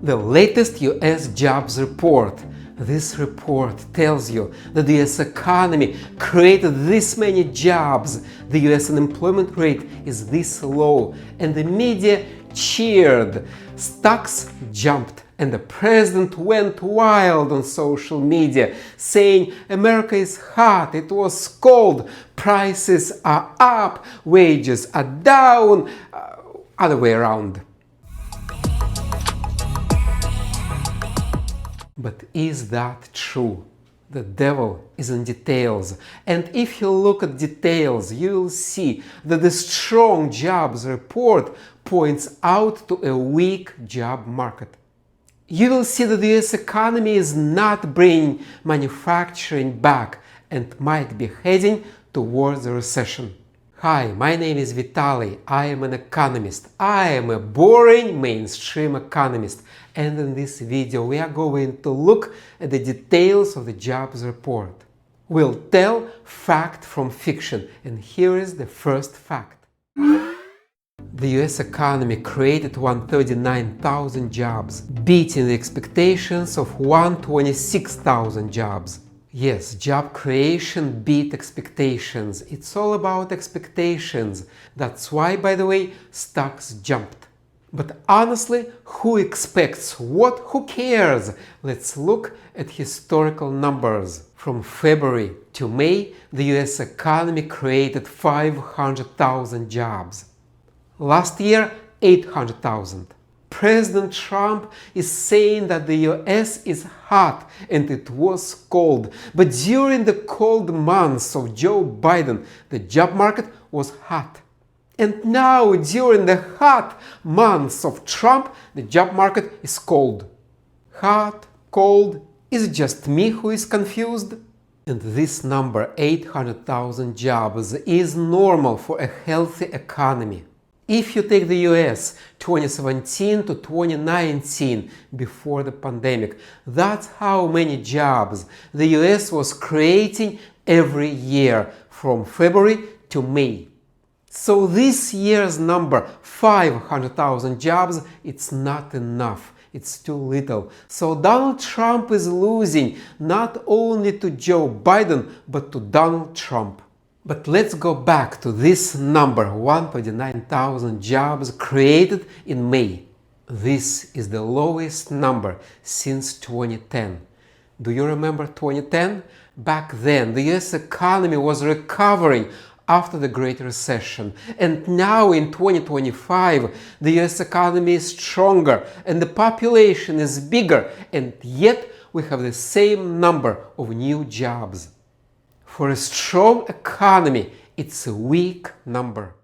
The latest US jobs report. This report tells you that the US economy created this many jobs, the US unemployment rate is this low, and the media cheered. Stocks jumped, and the president went wild on social media, saying America is hot, it was cold, prices are up, wages are down, other way around. But is that true? The devil is in details, and if you look at details, you will see that the strong jobs report points out to a weak job market. You will see that the US economy is not bringing manufacturing back and might be heading towards a recession. Hi, my name is Vitaly. I am an economist. I am a boring mainstream economist, and in this video we are going to look at the details of the jobs report. We'll tell fact from fiction, and here is the first fact. The US economy created 139,000 jobs, beating the expectations of 126,000 jobs. Yes, job creation beat expectations. It's all about expectations. That's why, by the way, stocks jumped. But honestly, who expects what? Who cares? Let's look at historical numbers. From February to May, the US economy created 500,000 jobs. Last year, 800,000. President Trump is saying that the US is hot and it was cold, but during the cold months of Joe Biden, the job market was hot. And now, during the hot months of Trump, the job market is cold. Hot, cold, is it just me who is confused? And this number, 800,000 jobs, is normal for a healthy economy. If you take the US 2017 to 2019, before the pandemic, that's how many jobs the US was creating every year from February to May. So this year's number, 500,000 jobs, it's not enough. It's too little. So Donald Trump is losing not only to Joe Biden, but to Donald Trump. But let's go back to this number, 129,000 jobs created in May. This is the lowest number since 2010. Do you remember 2010? Back then, the US economy was recovering after the Great Recession. And now in 2025, the US economy is stronger and the population is bigger, and yet we have the same number of new jobs. For a strong economy, it's a weak number.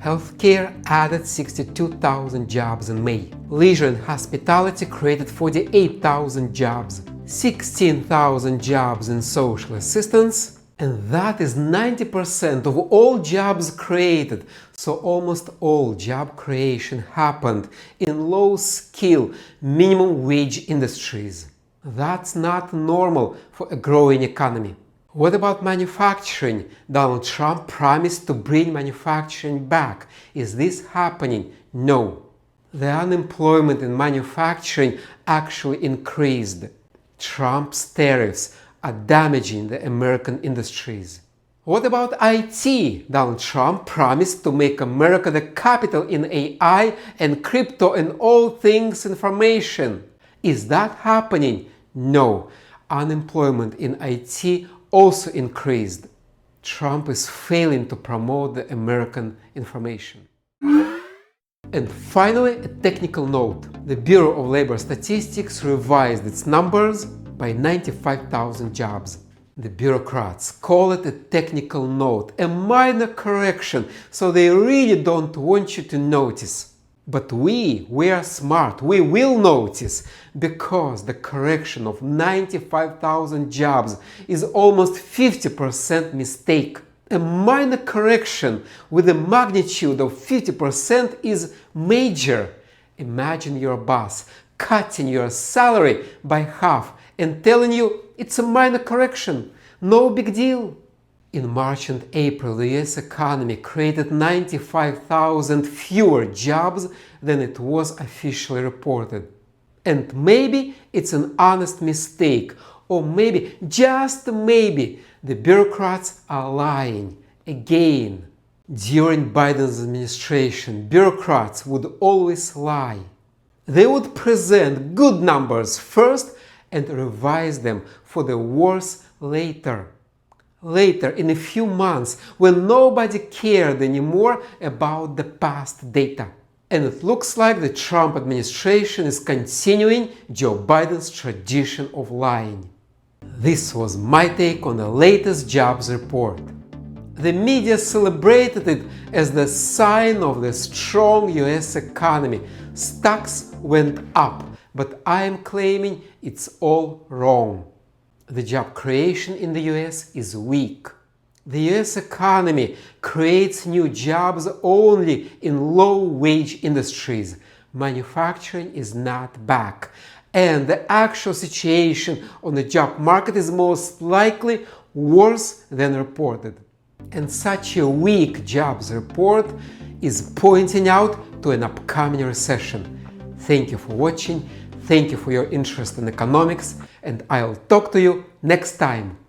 Healthcare added 62,000 jobs in May. Leisure and hospitality created 48,000 jobs, 16,000 jobs in social assistance, and that is 90% of all jobs created. So almost all job creation happened in low-skill, minimum wage industries. That's not normal for a growing economy. What about manufacturing? Donald Trump promised to bring manufacturing back. Is this happening? No. The unemployment in manufacturing actually increased. Trump's tariffs are damaging the American industries. What about IT? Donald Trump promised to make America the capital in AI and crypto and all things information. Is that happening? No. Unemployment in IT also increased. Trump is failing to promote the American information. And finally, a technical note. The Bureau of Labor Statistics revised its numbers by 95,000 jobs. The bureaucrats call it a technical note, a minor correction, so they really don't want you to notice. But we are smart, we will notice, because the correction of 95,000 jobs is almost 50% mistake. A minor correction with a magnitude of 50% is major. Imagine your boss cutting your salary by half and telling you it's a minor correction, no big deal. In March and April, the US economy created 95,000 fewer jobs than it was officially reported. And maybe it's an honest mistake, or maybe, just maybe, the bureaucrats are lying again. During Biden's administration, bureaucrats would always lie. They would present good numbers first and revise them for the worse later. Later, in a few months, when nobody cared anymore about the past data. And it looks like the Trump administration is continuing Joe Biden's tradition of lying. This was my take on the latest jobs report. The media celebrated it as the sign of the strong US economy. Stocks went up, but I am claiming it's all wrong. The job creation in the US is weak. The US economy creates new jobs only in low-wage industries. Manufacturing is not back. And the actual situation on the job market is most likely worse than reported. And such a weak jobs report is pointing out to an upcoming recession. Thank you for watching, thank you for your interest in economics, and I'll talk to you next time.